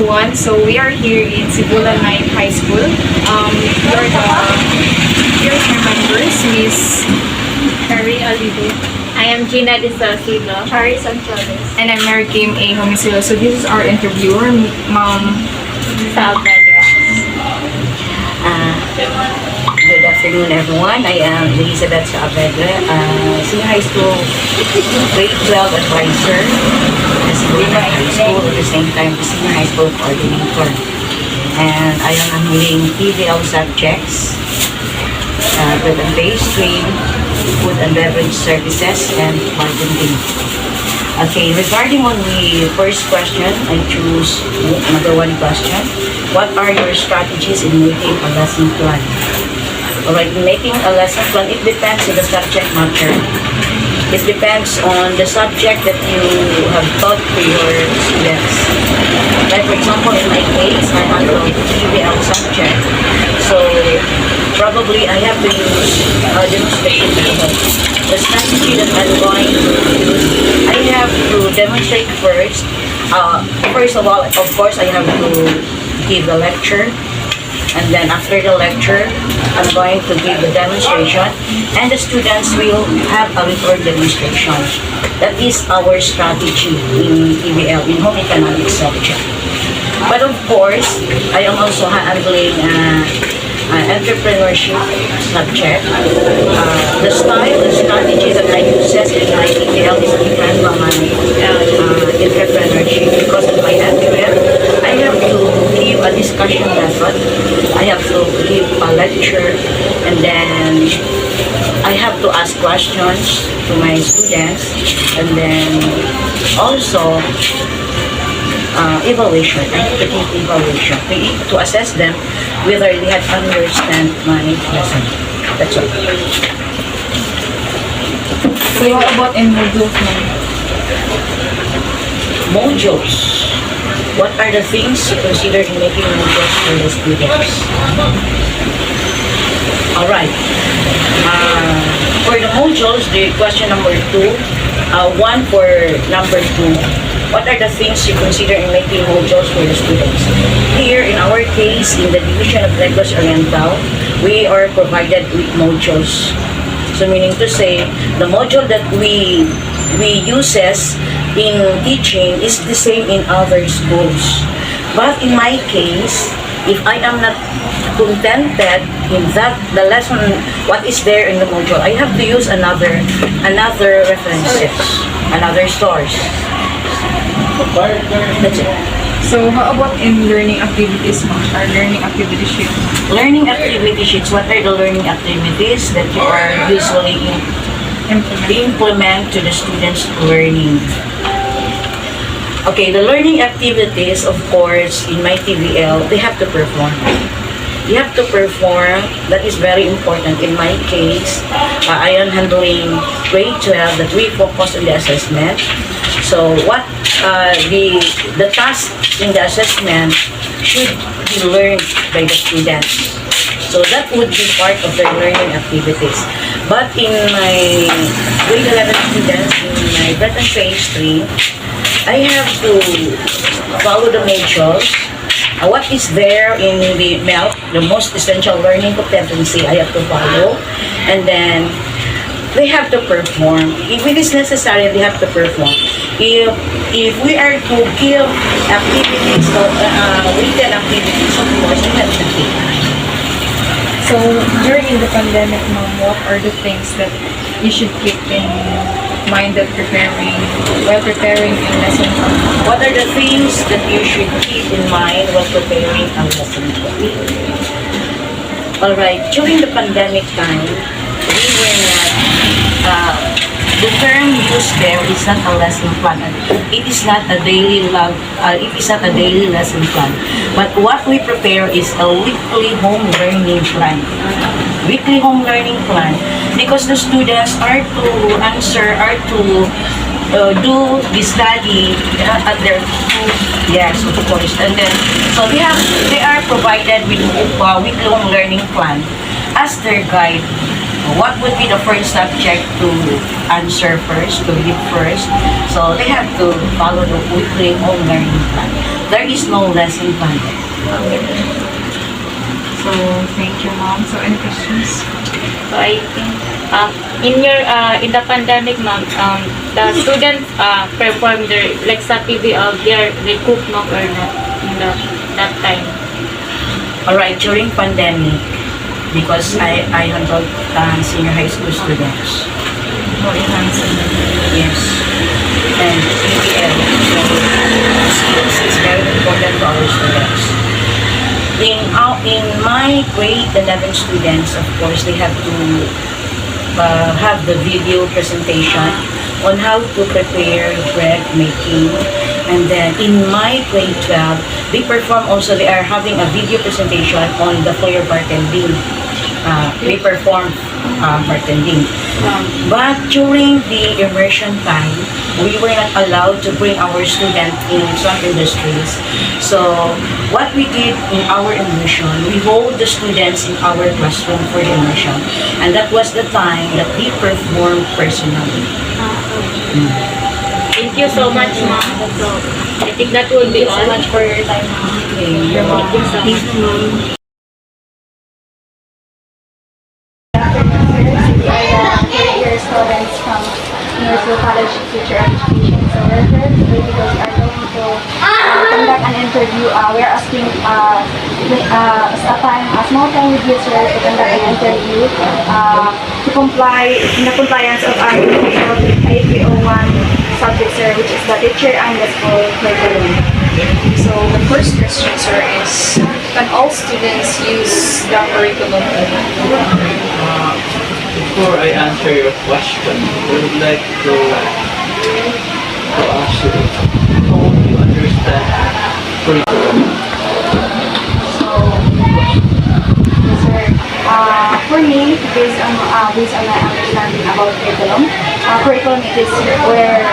everyone. So we are here in Sibula 9 High School. Here's our members, Miss Harry Olive. I am Gina De Salcido. Harry Sancholes. and I'm Mary Kim A. Homicilo. So this is our interviewer, Ma'am. Saavedra. Good afternoon, everyone. I am Elizabeth Saavedra, senior high school grade 12 advisor, Sibula High School, at the same time the senior high school coordinator. And I am handling PVL subjects, with a base stream, food and beverage services, and marketing. Okay, regarding on the first question, I choose number one question. What are your strategies in making a lesson plan? Alright, making a lesson plan, it depends on the subject matter. It depends on the subject that you have taught to your students. Like for example, in my case, I handle PVL subject. So, probably I have to use a demonstration method. The strategy that I'm going to use, I have to demonstrate first. First of all, of course, I have to give the lecture. And then after the lecture, I'm going to give the demonstration. And the students will have a record demonstration. That is our strategy in PVL, in home economics subject. But of course, I am also handling entrepreneurship subject. The style, the strategy that I use in my PVL is different from my entrepreneurship, because in my entrepreneur, I have to give a discussion method, I have to give a lecture, and then I have to ask questions to my students, and then also evaluation. I have to give evaluation to assess them whether they have understand my lesson. That's all. So what about in modules, ma'am? Modules. What are the things you consider in making modules for the students? Alright. For the modules, the question number 2, one for number 2. What are the things you consider in making modules for the students? Here, in our case, in the Division of Negros Oriental, we are provided with modules. So meaning to say, the module that we uses in teaching is the same in other schools. But in my case, if I am not contented in that the lesson, what is there in the module, I have to use another references, another source. That's it. So how about in learning activities, ma'am? Or learning activity sheet? Learning activity sheets, what are the learning activities that you are usually implement to the students' learning? Okay, the learning activities, of course, in my TVL, they have to perform. You have to perform. That is very important. In my case, I am handling grade 12 that we focus on the assessment. So what the task in the assessment should be learned by the students. So that would be part of their learning activities. But in my grade 11 students, in my Breton phase 3, I have to follow the modules. What is there in the MELC, the most essential learning competency, I have to follow. And then they have to perform. If it is necessary, they have to perform. If we are to give activities, written activities, of course, we have to take. So during the pandemic, ma'am, what are the things that you should keep in mind while preparing a lesson plan? What are the things that you should keep in mind while preparing a lesson plan? Alright, during the pandemic time, we were not, the term used there is not a lesson plan. It is not a daily lesson plan. But what we prepare is a weekly home learning plan. Weekly home learning plan, because the students are to do the study at their school. Yes, of course. And then, so they are provided with a weekly home learning plan as their guide. What would be the first subject to answer first, to read first? So they have to follow the weekly home learning plan. there is no lesson plan. So, thank you, ma'am. So, any questions? So I think in the pandemic, ma'am, the students perform their like sa PBL, they cook, ma'am, or not in that time. Alright, during pandemic, because I handled senior high school students. No, enhancing. Yes. And PBL, so skills is very important to our students. In my grade 11 students, of course, they have to have the video presentation on how to prepare bread making. And then in my grade 12, they are having a video presentation on the foyer bartending. They perform bartending. But during the immersion time, we were not allowed to bring our student in some industries. So what we did in our immersion, we hold the students in our classroom for the immersion. And that was the time that we performed personally. Thank you so much, ma'am. So I think that will be all. So much for your time, ma'am. Okay, you're Thank you so much. Career students from University College of Future Education. So we're here today because we are going to conduct an interview. We're asking a small time with you, sir, to conduct an interview to comply in the compliance of our ED301 subject, sir, which is the teacher and the school curriculum. So, the first question, sir, is can all students use the curriculum? Before I answer your question, I would like to ask you, how do you understand curriculum? So, yes, sir. For me, based on my understanding about curriculum, curriculum is where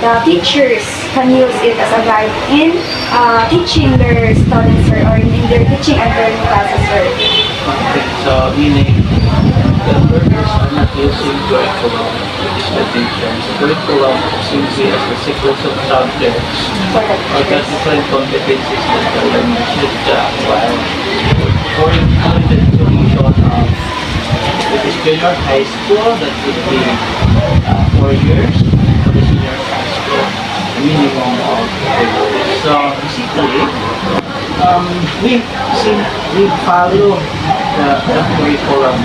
the teachers can use it as a guide in teaching their students, sir, or in their teaching and learning classes, sir. Okay, so meaning the learners are not using curriculum to teach the teachers. Curriculum simply as a sequence of subjects or the different competencies that the learner should acquire. For the institution of it is junior high school, that would be 4 years. For the senior high school, a minimum of 4 years. So basically, we follow the curriculum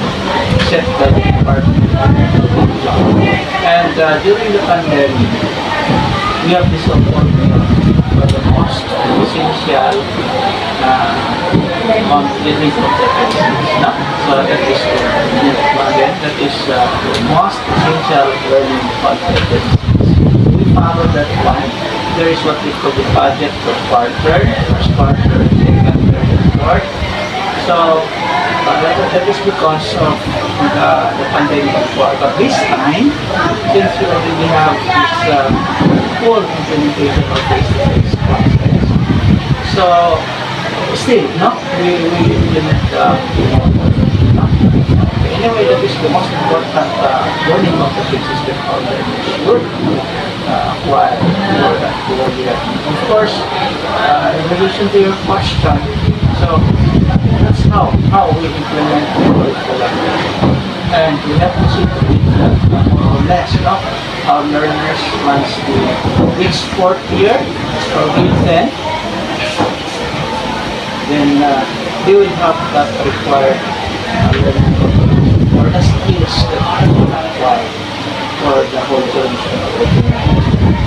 set by the department. And during the pandemic, we have this opportunity for the most essential on living competencies. No? So that is again, that is the most essential learning competencies. We follow that one. There is what we call the budget per quarter, first quarter, second, third, and fourth. So that is because of the pandemic before. But this time, since we already have this full implementation of face-to-face classes, so still, no, we implement anyway, that is the most important learning competencies that our learners should acquire Of course, in relation to your question, so that's how we implement the curriculum. And we have to see to it that more or less, no, our learners once they reach 4th year or grade 10, then they will have that required learning or the skills that are required for the whole duration of the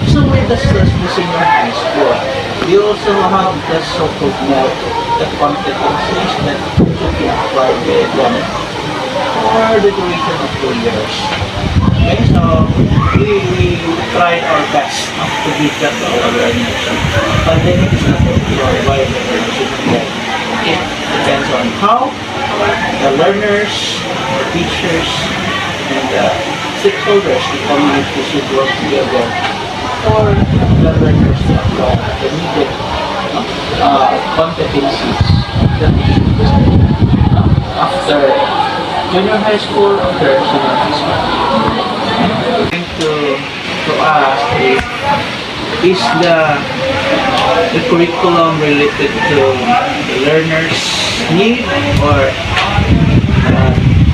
So with the senior high school, we also have the so-called the competencies that should be acquired by them for the duration of 2 years. Okay, so we try our best to give that to our learners. But then it is not why it depends on how the learners, the teachers, and the stakeholders, the community should work together for the learners to acquire the needed competencies that they should after junior high school or their senior high school. To ask is is the curriculum related to the learner's need or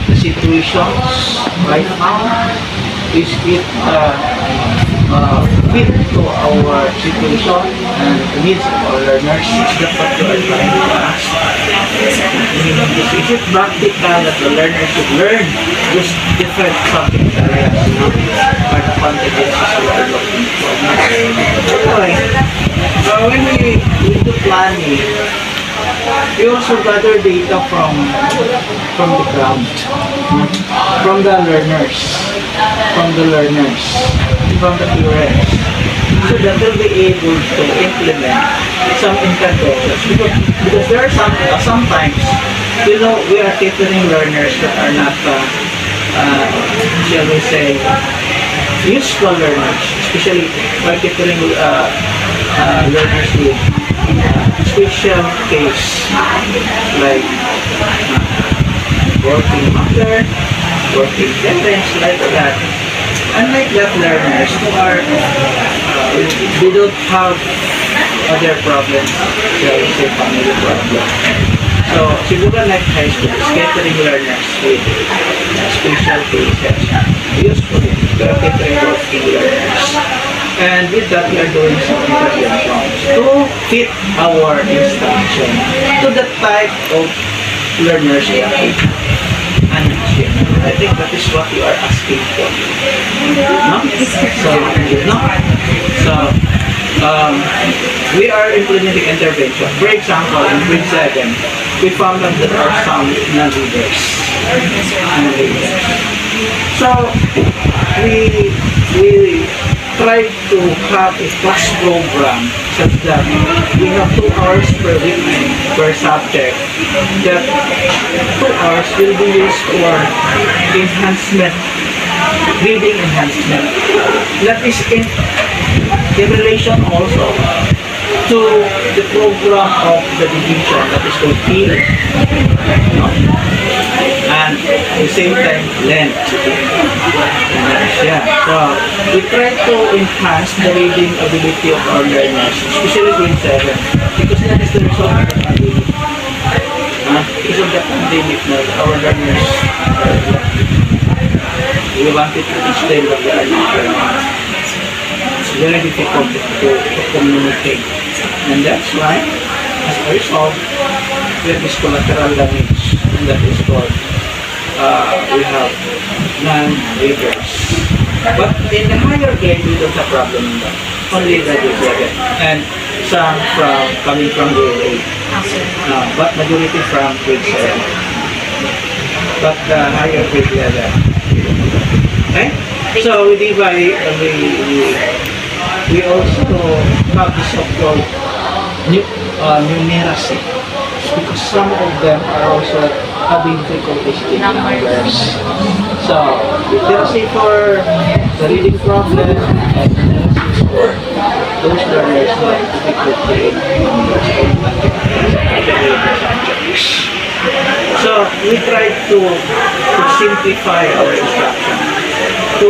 the situations right now? Is it fit to our situation and the needs of our learners? Is that what you are trying to ask? Is it practical that the learner should learn those different subject areas, or the competencies we are looking for? Anyway, when we do planning, we also gather data from the ground, from the learners, from the parents, so that they'll be able to implement some interventions. Because there are sometimes, we are catering learners that are not, shall we say, useful learners, especially by catering learners with special case, like working mother, working parents, like that. Unlike that learners who are, they don't have other problems, shall we say family problems. So, siguro like high school is catering learners with special cases. Usefully, we are catering working learners. And with that, we are doing some interventions to fit our instruction to the type of learners we are managing. I think that is what you are asking for. No? We are implementing intervention. For example, in grade 7, we found out that there are some non-readers. So, we try to have a class program such that we have 2 hours per week per subject. That 2 hours will be used for enhancement, reading enhancement. That is in relation also to the program of the division that is called healing. No? And at the same time, Lent. Yeah. So, we try to enhance the reading ability of our learners, especially grade 7, because that is the result of the pandemic. Because of the pandemic, our learners, we wanted to teach them that they are different. It's very difficult to communicate. And that's why, as a result, we have this collateral damage, and that is called, we have non-readers. But in the higher grade, we don't have problem in that. Only grade 7. And some coming from grade 8. But majority from grade 7. But the higher grade level. Okay? So we divide, we also have this so-called numeracy, because some of them are also having difficulties in numbers. So, literacy for the reading problem and numeracy for those learners who have difficulty in numbers and subjects. So, we try to simplify our instruction to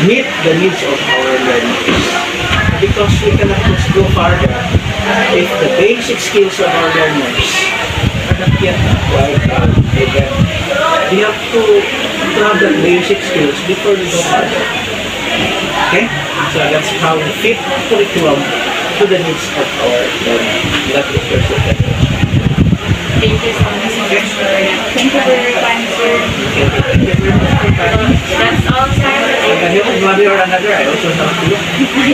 meet the needs of our learners, because we cannot just go farther if the basic skills of our learners are not yet acquired by them. We have to have the basic skills before we go farther. Okay? So that's how we fit curriculum to the needs of our learners. That is your suggestion. Thank you so much. Thank you for your time, sir. Okay, thank you very much for coming. That's all, sir. I hope one way or another, I also help you.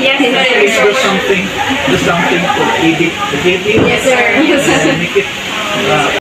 Yes, Please sir. do something to edit the video. Yes, sir. And make it